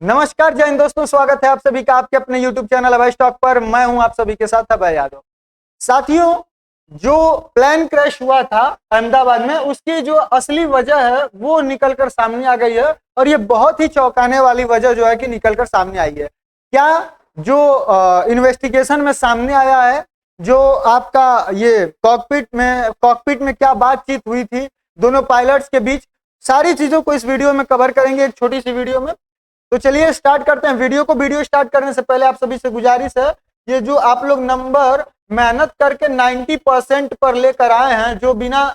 नमस्कार, जय हिंद दोस्तों, स्वागत है आप सभी का आपके अपने YouTube चैनल अभय स्टॉक पर। मैं हूं आप सभी के साथ अभय यादव। साथियों, जो प्लेन क्रैश हुआ था अहमदाबाद में, उसकी जो असली वजह है वो निकलकर सामने आ गई है और ये बहुत ही चौंकाने वाली वजह जो है कि निकलकर सामने आई है। क्या जो इन्वेस्टिगेशन में सामने आया है, जो आपका ये कॉकपिट में क्या बातचीत हुई थी दोनों पायलट्स के बीच, सारी चीजों को इस वीडियो में कवर करेंगे, एक छोटी सी वीडियो में। तो चलिए स्टार्ट करते हैं वीडियो को। वीडियो स्टार्ट करने से पहले आप सभी से गुजारिश है, ये जो आप लोग नंबर मेहनत करके 90% पर लेकर आए हैं, जो बिना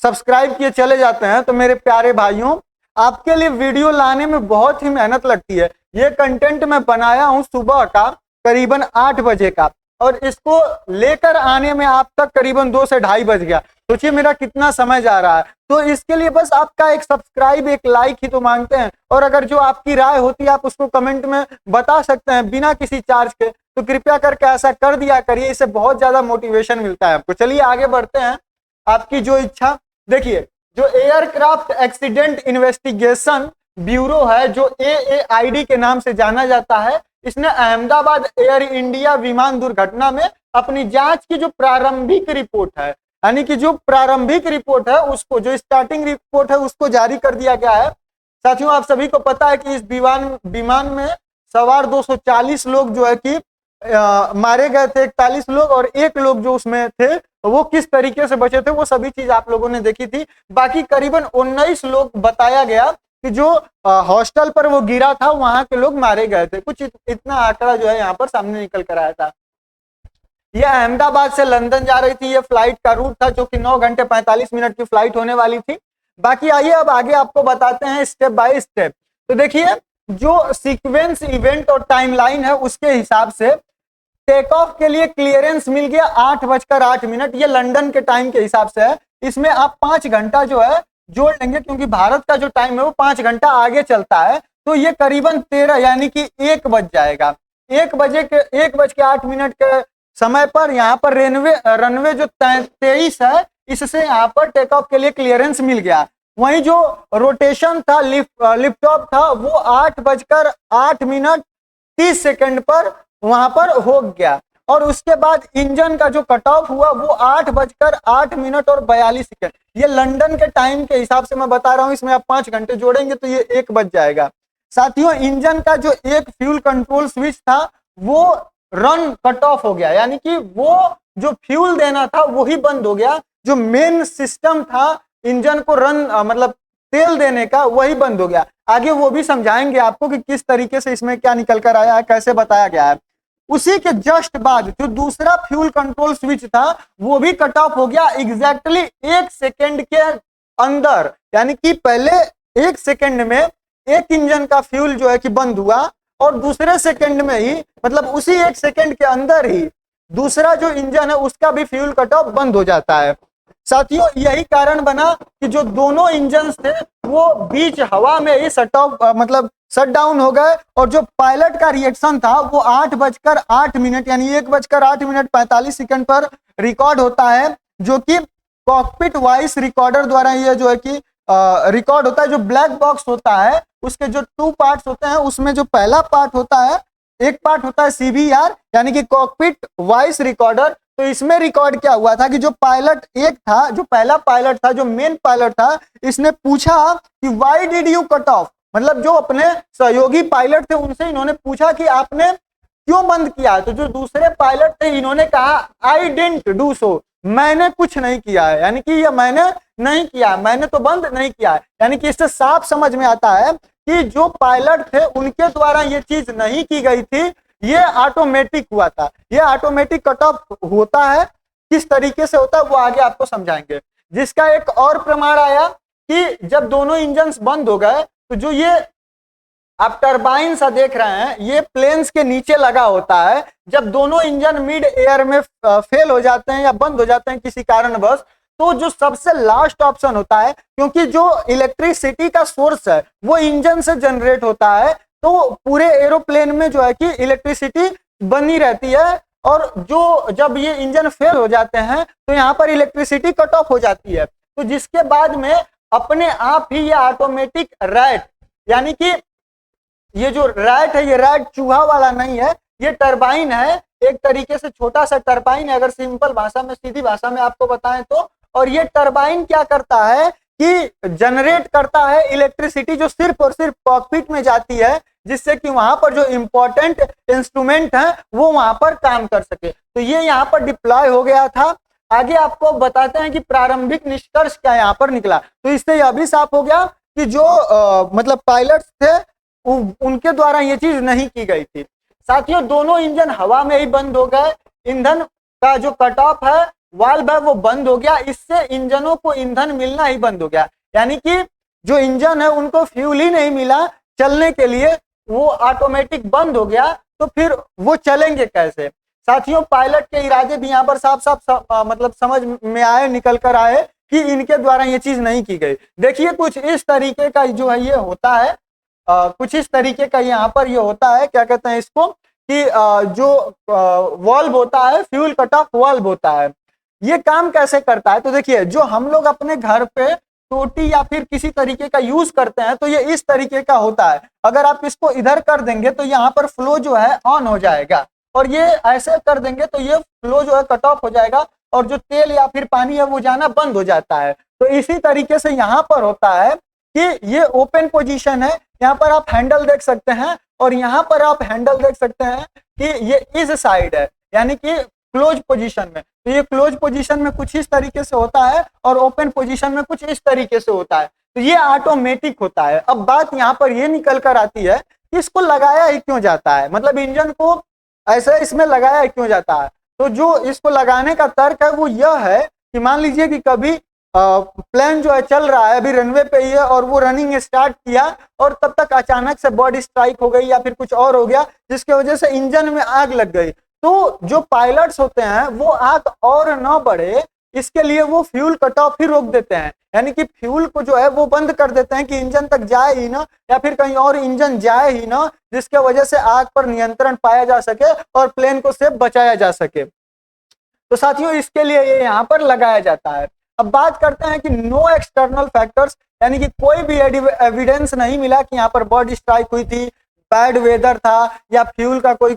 सब्सक्राइब किए चले जाते हैं, तो मेरे प्यारे भाइयों, आपके लिए वीडियो लाने में बहुत ही मेहनत लगती है। ये कंटेंट मैं बनाया हूं सुबह का करीबन 8 बजे का, और इसको लेकर आने में आप तक करीबन 2 से ढाई बज गया। सोचिए मेरा कितना समय जा रहा है। तो इसके लिए बस आपका एक सब्सक्राइब, एक लाइक ही तो मांगते हैं, और अगर जो आपकी राय होती है आप उसको कमेंट में बता सकते हैं बिना किसी चार्ज के, तो कृपया करके ऐसा कर दिया करिए, इससे बहुत ज्यादा मोटिवेशन मिलता है आपको। चलिए आगे बढ़ते हैं, आपकी जो इच्छा। देखिए, जो एयरक्राफ्ट एक्सीडेंट इन्वेस्टिगेशन ब्यूरो है, जो AAID के नाम से जाना जाता है, इसने अहमदाबाद एयर इंडिया विमान दुर्घटना में अपनी जांच की जो प्रारंभिक रिपोर्ट है, यानी कि जो प्रारंभिक रिपोर्ट है उसको, जो स्टार्टिंग रिपोर्ट है उसको जारी कर दिया गया है। साथियों, आप सभी को पता है कि इस विमान में सवार 240 लोग जो है कि मारे गए थे, 41 लोग, और 1 लोग जो उसमें थे वो किस तरीके से बचे थे वो सभी चीज आप लोगों ने देखी थी। बाकी करीबन 19 लोग बताया गया कि जो हॉस्टल पर वो गिरा था वहां के लोग मारे गए थे। कुछ इतना आंकड़ा जो है यहाँ पर सामने निकल कर आया था। यह अहमदाबाद से लंदन जा रही थी, यह फ्लाइट का रूट था, जो कि 9 घंटे 45 मिनट की फ्लाइट होने वाली थी। बाकी आइए अब आगे आपको बताते हैं स्टेप बाय स्टेप। तो देखिए, जो सीक्वेंस इवेंट और टाइमलाइन है उसके हिसाब से टेक ऑफ के लिए क्लियरेंस मिल गया 8:08। ये लंदन के टाइम के हिसाब से है। इसमें आप 5 घंटा जो है जोड़ लेंगे, क्योंकि भारत का जो टाइम है वो 5 घंटा आगे चलता है, तो ये करीबन 13 यानी कि 1 बज जाएगा। 1:08 के समय पर यहाँ पर रनवे जो 23 है, इससे यहाँ पर टेक ऑफ के लिए क्लियरेंस मिल गया। वहीं जो रोटेशन था, लिफ्ट ऑफ था, वो 8:08 पर वहां पर हो गया। और उसके बाद इंजन का जो कट ऑफ हुआ वो 8:08 ये लंदन के टाइम के हिसाब से मैं बता रहा हूं। इसमें आप 5 घंटे जोड़ेंगे तो ये 1 बज जाएगा। साथियों, इंजन का जो एक फ्यूल कंट्रोल स्विच था वो रन कट ऑफ हो गया, यानी कि वो जो फ्यूल देना था वही बंद हो गया। जो मेन सिस्टम था इंजन को रन मतलब तेल देने का, वही बंद हो गया। आगे वो भी समझाएंगे आपको कि किस तरीके से इसमें क्या निकल कर आया है, कैसे बताया गया है। उसी के जस्ट बाद जो दूसरा फ्यूल कंट्रोल स्विच था वो भी कट ऑफ हो गया एग्जैक्टली 1 सेकेंड के अंदर, यानी कि पहले 1 सेकेंड में एक इंजन का फ्यूल जो है कि बंद हुआ, और दूसरे सेकेंड में ही, मतलब उसी 1 सेकेंड के अंदर ही दूसरा जो इंजन है उसका भी फ्यूल कट ऑफ बंद हो जाता है। साथियों, यही कारण बना कि जो दोनों इंजन थे वो बीच हवा में ही शट डाउन हो गए, और जो पायलट का रिएक्शन था वो 8:08 यानी 1:08:45 पर रिकॉर्ड होता है, जो कि कॉकपिट वॉइस रिकॉर्डर द्वारा ये जो है कि रिकॉर्ड होता है। जो ब्लैक बॉक्स होता है उसके जो 2 पार्ट्स होते हैं, उसमें जो पहला पार्ट होता है, एक पार्ट होता है CVR यानी कि कॉकपिट वॉइस रिकॉर्डर। तो इसमें रिकॉर्ड क्या हुआ था कि जो पायलट एक था, जो पहला पायलट था, जो मेन पायलट था, इसने पूछा कि why did you cut off, मतलब जो अपने सहयोगी पायलट थे उनसे इन्होंने पूछा कि आपने क्यों बंद किया। तो जो दूसरे पायलट थे इन्होंने कहा आई डिडंट डू सो, मैंने कुछ नहीं किया है, यानी कि ये मैंने नहीं किया, मैंने तो बंद नहीं किया है। यानी कि इससे साफ समझ में आता है कि जो पायलट थे उनके द्वारा ये चीज नहीं की गई थी, ये ऑटोमेटिक हुआ था। ये ऑटोमेटिक कट ऑफ होता है, किस तरीके से होता है वो आगे आपको समझाएंगे। जिसका एक और प्रमाण आया कि जब दोनों इंजन बंद हो गए तो जो ये आप टरबाइन सा देख रहे हैं, ये प्लेन्स के नीचे लगा होता है। जब दोनों इंजन मिड एयर में फेल हो जाते हैं या बंद हो जाते हैं किसी कारणवश, तो जो सबसे लास्ट ऑप्शन होता है, क्योंकि जो इलेक्ट्रिसिटी का सोर्स है वो इंजन से जनरेट होता है, तो पूरे एरोप्लेन में जो है कि इलेक्ट्रिसिटी बनी रहती है, और जो जब ये इंजन फेल हो जाते हैं तो यहाँ पर इलेक्ट्रिसिटी कट ऑफ हो जाती है। तो जिसके बाद में अपने आप ही ये ऑटोमेटिक रैट, यानी कि ये जो रैट है, ये रैट चूहा वाला नहीं है, ये टरबाइन है, एक तरीके से छोटा सा टरबाइन है, अगर सिंपल भाषा में, सीधी भाषा में आपको बताएं तो। और ये टरबाइन क्या करता है कि जनरेट करता है इलेक्ट्रिसिटी, जो सिर्फ और सिर्फ कॉकपिट में जाती है, जिससे कि वहां पर जो इंपॉर्टेंट इंस्ट्रूमेंट है वो वहां पर काम कर सके। तो ये यहाँ पर डिप्लॉय हो गया था। आगे आपको बताते हैं कि प्रारंभिक निष्कर्ष क्या यहाँ पर निकला। तो इससे यह भी साफ हो गया कि जो मतलब पायलट्स थे उनके द्वारा ये चीज नहीं की गई थी। साथियों, दोनों इंजन हवा में ही बंद हो गए, ईंधन का जो कट ऑफ है, वाल्व है, वो बंद हो गया। इससे इंजनों को ईंधन मिलना ही बंद हो गया, यानी कि जो इंजन है उनको फ्यूल ही नहीं मिला चलने के लिए, वो ऑटोमेटिक बंद हो गया। तो फिर वो चलेंगे कैसे? साथियों, पायलट के इरादे भी यहाँ पर साफ साफ मतलब समझ में आए, निकल कर आए कि इनके द्वारा ये चीज नहीं की गई। देखिए, कुछ इस तरीके का जो है ये होता है, कुछ इस तरीके का यहाँ पर ये होता है, क्या कहते हैं इसको, कि जो वाल्व होता है, फ्यूल कट ऑफ वाल्व होता है। ये काम कैसे करता है? तो देखिए, जो हम लोग अपने घर पे टोटी या फिर किसी तरीके का यूज करते हैं तो ये इस तरीके का होता है। अगर आप इसको इधर कर देंगे तो यहाँ पर फ्लो जो है ऑन हो जाएगा, और ये ऐसे कर देंगे तो ये फ्लो जो है कट ऑफ हो जाएगा, और जो तेल या फिर पानी है वो जाना बंद हो जाता है। तो इसी तरीके से यहाँ पर होता है कि ये ओपन पोजीशन है, यहाँ पर आप हैंडल देख सकते हैं, और यहाँ पर आप हैंडल देख सकते हैं कि ये इस साइड है, यानी कि क्लोज पोजीशन में। तो ये क्लोज पोजीशन में कुछ इस तरीके से होता है, और ओपन पोजीशन में कुछ इस तरीके से होता है। तो ये ऑटोमेटिक होता है। अब बात यहाँ पर ये निकल कर आती है कि इसको लगाया ही क्यों जाता है, मतलब इंजन को ऐसे इसमें लगाया क्यों जाता है। तो जो इसको लगाने का तर्क है वो यह है कि मान लीजिए कि कभी प्लेन जो है चल रहा है, अभी रनवे पे ही है, और वो रनिंग स्टार्ट किया, और तब तक अचानक से बर्ड स्ट्राइक हो गई या फिर कुछ और हो गया, जिसकी वजह से इंजन में आग लग गई। तो जो पायलट्स होते हैं वो आग और न बढ़े, इसके लिए वो फ्यूल कट ऑफ ही रोक देते हैं, यानी कि फ्यूल को जो है वो बंद कर देते हैं कि इंजन तक जाए ही ना, या फिर कहीं और इंजन जाए ही ना, जिसके वजह से आग पर नियंत्रण पाया जा सके और प्लेन को सेफ बचाया जा सके। तो साथियों, इसके लिए ये यहाँ पर लगाया जाता है। अब बात करते हैं कि नो एक्सटर्नल फैक्टर्स, यानी कि कोई भी एविडेंस नहीं मिला कि यहाँ पर बर्ड स्ट्राइक हुई थी, बैड वेदर था, या फ्यूल का कोई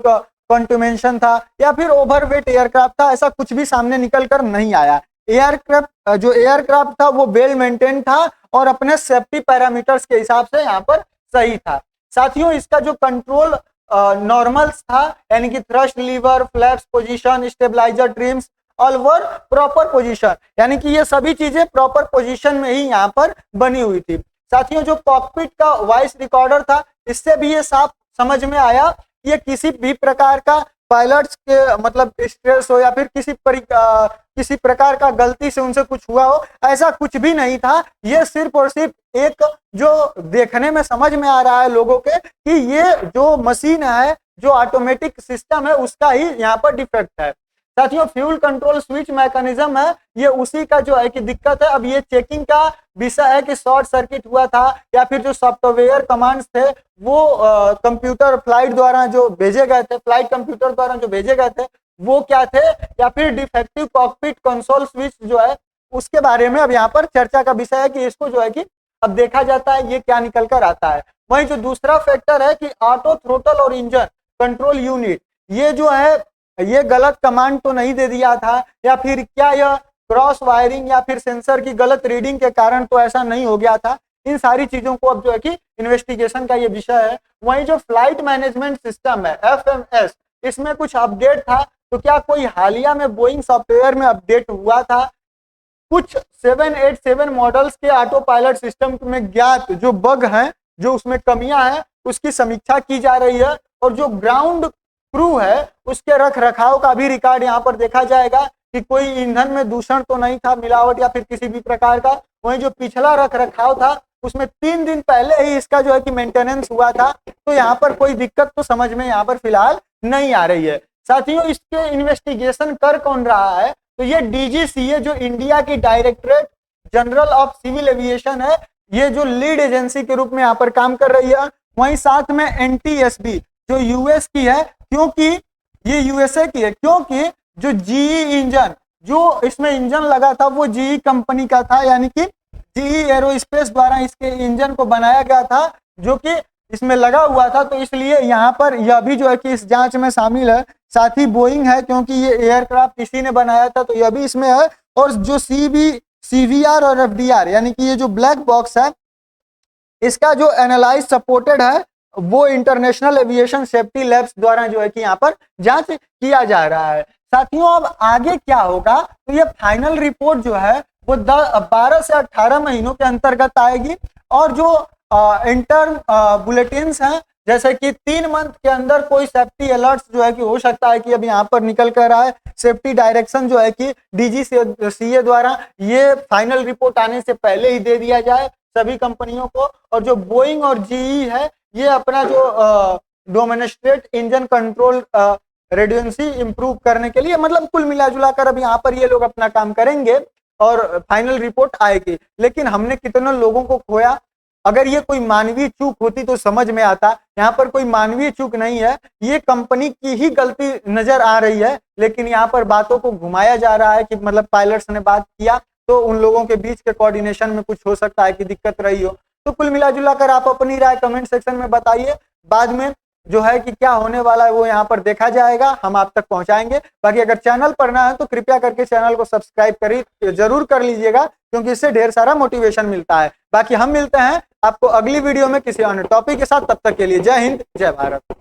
कंटमिनेशन था, या फिर ओवरवेट एयरक्राफ्ट था, ऐसा कुछ भी सामने निकल कर नहीं आया। जो एयरक्राफ्ट था वो वेल मेंटेन था और अपने सेफ्टी पैरामीटर्स के हिसाब से यहाँ पर सही था। साथियों, इसका जो कंट्रोल नॉर्मल्स था, यानी कि thrust lever, flaps position, stabiliser trims, all were proper position, यानी कि ये सभी चीजें प्रॉपर पोजीशन में ही यहाँ पर बनी हुई थी। साथियों, जो कॉकपिट का वॉइस रिकॉर्डर था, इससे भी ये साफ समझ में आया कि ये किसी भी प्रकार का पायलट्स के मतलब स्ट्रेस हो या फिर किसी प्रकार का गलती से उनसे कुछ हुआ हो, ऐसा कुछ भी नहीं था। ये सिर्फ और सिर्फ एक जो देखने में समझ में आ रहा है लोगों के कि ये जो मशीन है, जो ऑटोमेटिक सिस्टम है, उसका ही यहाँ पर डिफेक्ट है। साथियों, फ्यूल कंट्रोल स्विच मैकेनिज्म है, ये उसी का जो है कि दिक्कत है। अब ये चेकिंग का विषय है कि शॉर्ट सर्किट हुआ था, या फिर जो सॉफ्टवेयर कमांड्स थे वो कंप्यूटर फ्लाइट द्वारा जो भेजे गए थे, फ्लाइट कंप्यूटर द्वारा जो भेजे गए थे वो क्या थे, या फिर डिफेक्टिव कॉकपिट कंसोल स्विच जो है उसके बारे में अब यहाँ पर चर्चा का विषय है कि इसको जो है कि अब देखा जाता है ये क्या निकल कर आता है। वहीं जो दूसरा फैक्टर है कि ऑटो थ्रोटल और इंजन कंट्रोल यूनिट, ये जो है ये गलत कमांड तो नहीं दे दिया था, या फिर क्या यह क्रॉस वायरिंग या फिर सेंसर की गलत रीडिंग के कारण तो ऐसा नहीं हो गया था। इन सारी चीजों को अब जो है कि इन्वेस्टिगेशन का ये विषय है। वहीं जो फ्लाइट मैनेजमेंट सिस्टम है FMS, इसमें कुछ अपडेट था, तो क्या कोई हालिया में बोइंग सॉफ्टवेयर में अपडेट हुआ था? कुछ 787 मॉडल्स के ऑटो पायलट सिस्टम में ज्ञात जो बग हैं, जो उसमें कमियां हैं, उसकी समीक्षा की जा रही है। और जो ग्राउंड क्रू है उसके रख रखाव का भी रिकॉर्ड यहाँ पर देखा जाएगा कि कोई ईंधन में दूषण तो नहीं था, मिलावट या फिर किसी भी प्रकार का। वहीं जो पिछला रख रखाव था उसमें 3 दिन पहले ही इसका जो है कि मेंटेनेंस हुआ था, तो यहाँ पर कोई दिक्कत तो समझ में यहाँ पर फिलहाल नहीं आ रही है। साथियों, इसके इन्वेस्टिगेशन कर कौन रहा है? तो ये DGCA जो इंडिया की directorate general of civil aviation है, ये जो लीड एजेंसी के रूप में यहाँ पर काम कर रही है। वहीं साथ में NTSB जो US की है, क्योंकि ये USA की है, क्योंकि जो GE इंजन जो इसमें इंजन लगा था वो GE कंपनी का था, यानी कि GE एरोस्पेस द्वारा इसके इंजन को बनाया गया था, जो कि इसमें लगा हुआ था, तो इसलिए यहाँ पर यह भी जो है कि इस जांच में शामिल है। साथ ही बोइंग है, क्योंकि ये एयरक्राफ्ट इसी ने बनाया था, तो यह भी इसमें है। और जो CVR और FDR यानी कि ये जो ब्लैक बॉक्स है, इसका जो एनालाइज सपोर्टेड है वो इंटरनेशनल एविएशन सेफ्टी लैब्स द्वारा जो है कि यहाँ पर जांच किया जा रहा है। साथियों, अब आगे क्या होगा, तो ये फाइनल रिपोर्ट जो है वो 12 से 18 महीनों के अंतर्गत आएगी। और जो इंटर्म बुलेटिन्स हैं, जैसे कि 3 मंथ के अंदर कोई सेफ्टी अलर्ट्स जो है कि हो सकता है कि अब यहाँ पर निकल कर आए। सेफ्टी डायरेक्शन जो है कि DGCA द्वारा ये फाइनल रिपोर्ट आने से पहले ही दे दिया जाए सभी कंपनियों को। और जो बोइंग और GE है, ये अपना जो डोमेस्टिक इंजन कंट्रोल रेडियंसी इंप्रूव करने के लिए, मतलब कुल मिला जुला कर अब यहाँ पर ये लोग अपना काम करेंगे और फाइनल रिपोर्ट आएगी। लेकिन हमने कितने लोगों को खोया। अगर ये कोई मानवीय चूक होती तो समझ में आता, यहाँ पर कोई मानवीय चूक नहीं है, ये कंपनी की ही गलती नजर आ रही है। लेकिन यहाँ पर बातों को घुमाया जा रहा है कि मतलब पायलट्स ने बात किया तो उन लोगों के बीच के कोऑर्डिनेशन में कुछ हो सकता है कि दिक्कत रही हो। तो कुल मिला जुला कर आप अपनी राय कमेंट सेक्शन में बताइए। बाद में जो है कि क्या होने वाला है वो यहाँ पर देखा जाएगा, हम आप तक पहुंचाएंगे। बाकी अगर चैनल पर ना है तो कृपया करके चैनल को सब्सक्राइब करिए, जरूर कर लीजिएगा, क्योंकि इससे ढेर सारा मोटिवेशन मिलता है। बाकी हम मिलते हैं आपको अगली वीडियो में किसी अन्य टॉपिक के साथ। तब तक के लिए जय हिंद, जय भारत।